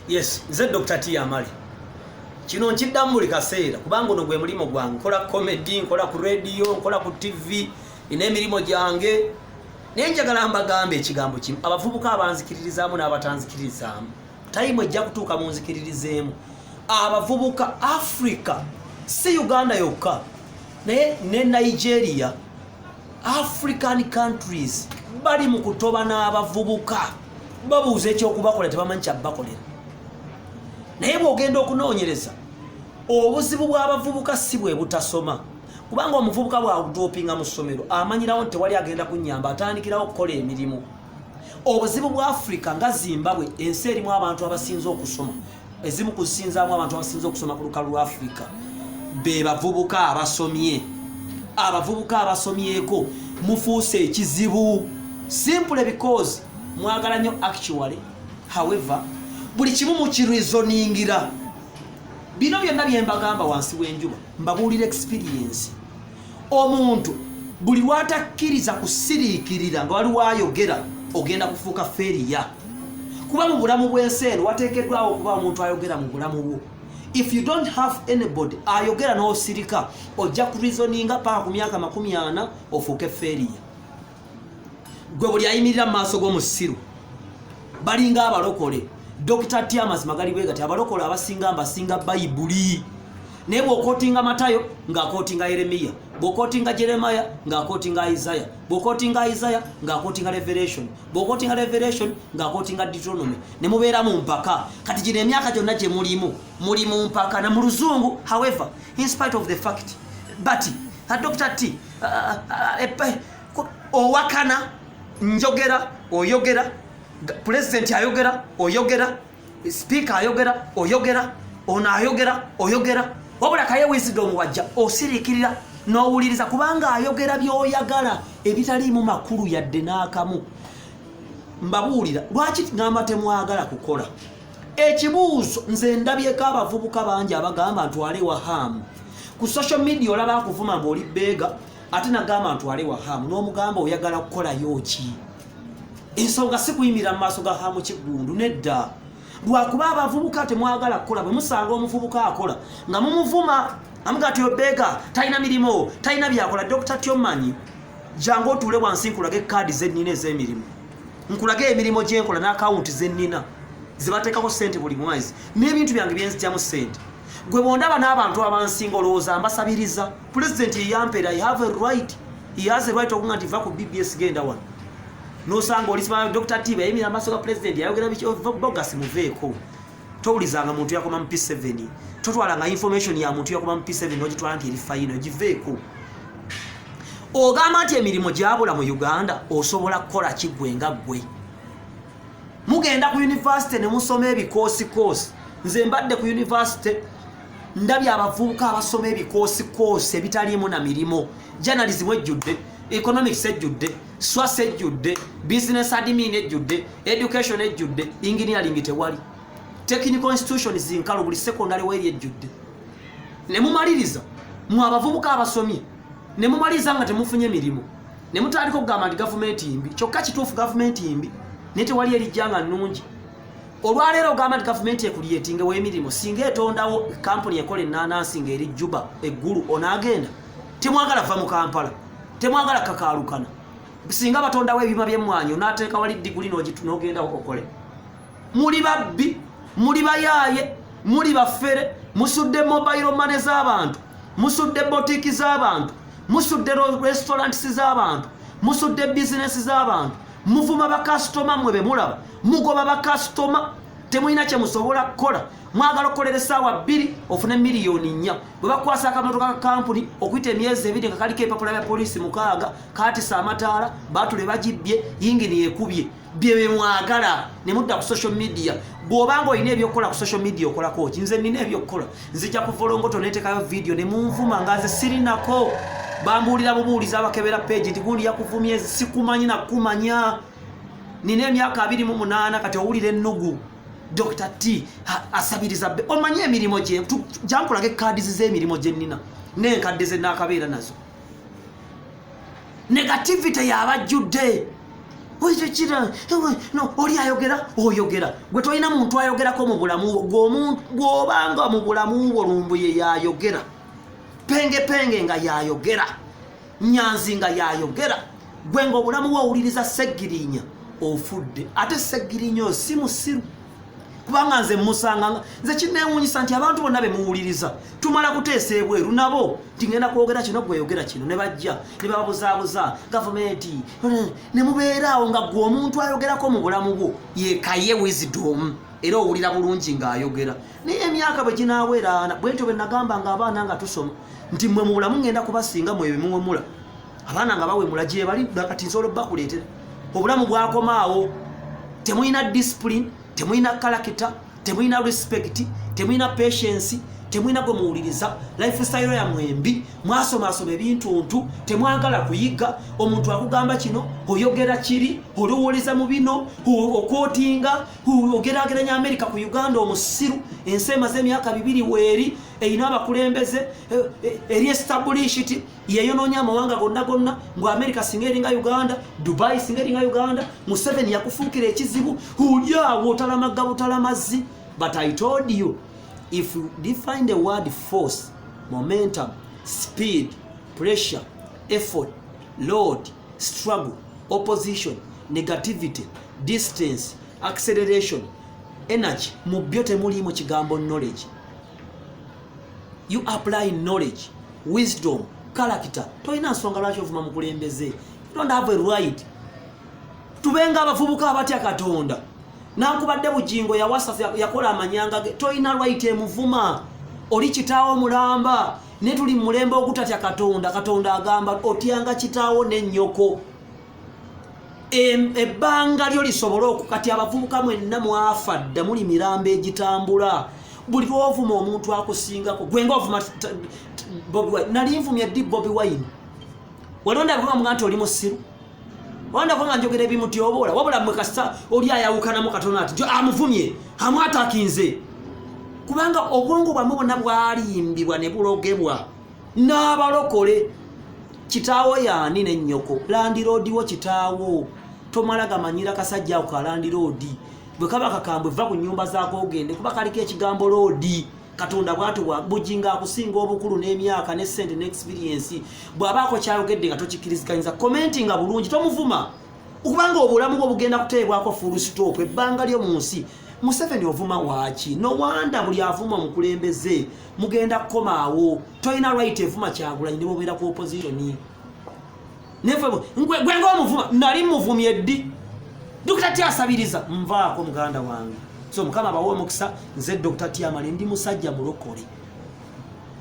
Yes, nze Dr. T Amali. Kino nkiddamu buli kaseera kubanga ono gwe mulimo gwange. Nkola comedy, nkola ku radio, nkola ku TV, ina emirimu gyange. Naye njagala mbagambe ekigambo kimu. Abavubuka abanzikiririzaamu n'abatanzikiririzaamu. Time ejja kutuuka mu nzikiririzeemu. Abavubuka Africa, si Uganda yokka, naye ne Nigeria, African countries bali mu kutoba n'abavubuka. Babuuza ekyokubakola tebamanyi kyabakolera. Naye bw'ogenda okunoonyereza obuzibu bw'abavubuka si bwe butasoma, kubanga omuvubuka bw'adopinga mu ssomero amanyirawo nti tewali agenda kunnyamba, atandikirawo okukola emirimu. Obuzibu bwa Africa nga Zimbabwe, ensi erimu abantu abasinze okusoma, ezimu kusinzaamu abantu abasinze okusoma ku lukalu lwa Africa, be bavubuka abasomye. Abavubuka abasomyeko mufuuse ekizibu, simply because mwagala nnyo actually. However, buli kimu mukireasoningira. Bino byonna bye mbagamba wansi w'enjuba mbabuulira experience. Omuntu buli lwatakkiriza kusiriikirira nga wali waayogera ogenda kufuuka failure. Kuba mu bulamu bw'ensi eno wateekeddwawo okuba omuntu ayogera mu bulamu bwo. If you don't have anybody ayogera n'osirika ojja kureasoninga paka ku myaka 40 ofuuke failure. Gwe buli ayimirira mu maaso g'omusiru balinga abalokole. Dr. T amazima gali bwe gati abalokole abasinga mbasinga Bayibuli. Naye bw'okootinga Matayo ng'akootinga Yeremiya, bw'okootinga Jeremiah ng'akootinga Isaiah, bw'okootinga Isaiah ng'akootinga Revelation, bw'okootinga Revelation ng'akootinga Deuteronomy. Ne mubeera mu mpaka. Kati gino emyaka gyonna gye muli mu mpaka na mu Luzungu. However, in spite of the fact, but Dr. T owakana njogera oyogera, president ayogera oyogera, speaker ayogera oyogera, ono ayogera oyogera, wabula kaye wisdom wajja osirikirira n'owuliriza kubanga ayogera by'oyagala ebitaliimu makulu yadde n'akamu. Mbabuulira lwaki ngamba temwagala kukola ekibuuzo. Nze ndabyeko abavubuka bangi abagamba ntwale wahamu ku social media, olaba akuvuma ng'oli beega ate nagamba ntwale wahamu n'omugamba oyagala kukola yoki. Ensonga si kuyimirira mu maaso ga hamu kiggundu, nedda. Lwakuba abavubuka temwagala kukola. Bwe musanga omuvubuka akola nga mumuvuma amugati obeega talina mirimo, talina byakola. Dr. Tyomanyi jangu otuule wansi nkulage kaadi zennina ez'emirimu, nkulage emirimu gye nkola n'akawunti zennina zibateekako ssente buli mwezi n'ebintu byange bye nzigyamu ssente. Gwe bondaba n'abantu abansinga olowooza mbasabiriza. President yampeera, I have a right, he has a right okuŋŋa nti va ku BBS genda wano. Nosanga olisima Dr. T bayimira amaso ga president yayogera biki bogus muveeko. Towulizanga muntu yakoma mu P7, totwalanga information ya muntu yakoma mu P7 ogitwala nti eri fayino giveeko. Ogamba nti emirimu gyabula mu Uganda osobola kukola kigwe nga gwe. Mugenda ku university ne musoma ebikoosi. Nze mbadde ku university ndabye abavubuka abasoma ebikoosi ebitaliimu na mirimo. Journalism ejjudde, economics ejjudde, SWAS ejjudde, business admin ejjudde, education ejjudde, engineering tewali. Technical institutions zinkalu buli secondary weri ejjudde. Ne mumaliriza mu abavubuka abasomye, ne mumaliriza nga temufunye mirimo, ne mutandika okugamba nti gavumenti imbi. Kyokka kituufu gavumenti imbi naye tewali erijjanga nnungi. Olwaleero ogamba nti gavumenti ekulietinga w'emirimu singa etondawo kampuni ekola ennaanansi ng'eri Juba eggulu onaagenda. Temwagala va mu Kampala, temwagala kakaalukana. Singa batondawo ebima by'emmwanyi onaateeka wali diguli n'ogenda okole. Muli babbi, muli bayaaye, muli baffere, musudde mobile money z'abantu, musudde botiki z'abantu, musudde restaurants z'abantu, musudde business z'abantu, muvuma bakasitoma mwe be mulaba, mugoba bakasitoma, temulina kye musobola kukola. Mwagala okukolera essaawa 2 ofune miliyoni 4. Bwe bakwasa akamotoka ka kampuni okuyita emyezi 2 nga kaliko empapula bya poliisi 6 kaatisa amataala baatule bagibbye yingini yekubye. Bye mwagala ne mudda ku social media. Bw'obanga olina ebyokukola ku social media okolako ki? Nze nina ebyokukola. Nzija kuvolongoto neteekayo video ne munvuma nga nze sirinako. Bambuulira bubuuliza abakebera page nti gundi yakuvumye sikumanyi na kumanya. Nina emyaka 28 kati owulira ennugu. Dr. T asabiriza omanye emirimu gye jankulage kaadi z'emirimu gye nnina n'enkadde ze n'akabeera nazo. Negativity yabajjudde. oje kira no oli ayogera oyogera gwe toyina muntu ayogerako mu bulamu gw'obanga mu bulamu olumbuye yayogera penge nga yayogera nyanzi nga yayogera gwe ngo obulamu bw'owuliriza Seggirinya ofudde ate Seggirinya si musiru kubanga nze musanga nze kinneewuunyisa nti abantu bonna be muwuliriza tumala kuteesa ebweru nabo tingenda kwogera kino gweyogera kino ne bajja ne babuzaabuza gavumenti ne mubeeraawo nga gwe omuntu ayogerako mu bulamu bwo yekaye wisdom era owulira bulungi ng'ayogera naye emyaka bwe ginaaweeraana bwentyo bwe nagamba nga abaana nga tusoma nti mmwe mu bulamu ngenda kubasinga mwe bimuwemula abaana nga bawemula gye bali kati nsobola bakuleetera obulamu bwakomaawo temulina discipline temulina character temulina respect temulina patience temulina gwe muwuliriza lifestyle ya mwembi mwasoma ebintu temwagala kuyiga omuntu akugamba kino oyogera kiri oluwoliza mu bino okootinga ogerageranya America ku Uganda omusiru ensema z'emyaka 2 weeri eyina abakulembeze eri established yeyononya amawanga gonna ngo America singeringa Uganda Dubai singeringa Uganda Museveni yakufuukira ekizibu hulyawo otalamagga butalamazi. But I told you, if you define the word force, momentum, speed, pressure, effort, load, struggle, opposition, negativity, distance, acceleration, energy, mubyote muli mu kigambo knowledge. You apply knowledge, wisdom, character. Toina nsonga lwaki ovuma mu kulembeze. You don't have a right. Tubenga abavubuka abatya Katonda. Nankubadde bujingo ya wasa yakola amanyanga ge toina right emuvuma oli kitaawo mulamba ne tuli mulembe okutatya Katonda agamba otyanga kitaawo n'ennyoko ebbanga lyo lisobola okukati abavubuka mwenna mwafadda muli mirambo egitambula buli lwovuma omuntu akusingako gwenga ovuma Bobi Wine nali nvumye ddi Bobi Wine walonda bwa mwanto oli musiru wanda kwanga njogera ebimuti obola wabula mwe kasa oli ayawukana mu Katonda ati amuvumye amwatakinze kubanga obwongo bwamwe bonna bwalimbibwa ne bulogebwa n'abalokole kitaawo yani n'ennyoko landiroodi wo kitaawo tomala gamanyira kasajja ku landiroodi bwe kaba kakambwe va ku nyumba zaako ogende kuba kaliko ekigambo loodi Katonda bwatu bujinga akusinga obukulu n'emyaka ne sente ne experience bw'abaako kyayogedde nga tokikirizikanyiriza commenting bulungi tomuvuma ukubanga obulamu bwo bugenda kuteebwako full stop ebbanga lyo mu nsi Museveni ovuma waaki no wanda buli avuma mukulembeze mugenda kukomaawo toyina right evuma Kyagulanyi ne bobeera ku opposition nefe gwenga omuvuma nali muvumye ddi Dr. Tyasabiriza mvaako muganda wange so mukama bawo mukisa nze Dr. Tyamale ndi musajja mulokole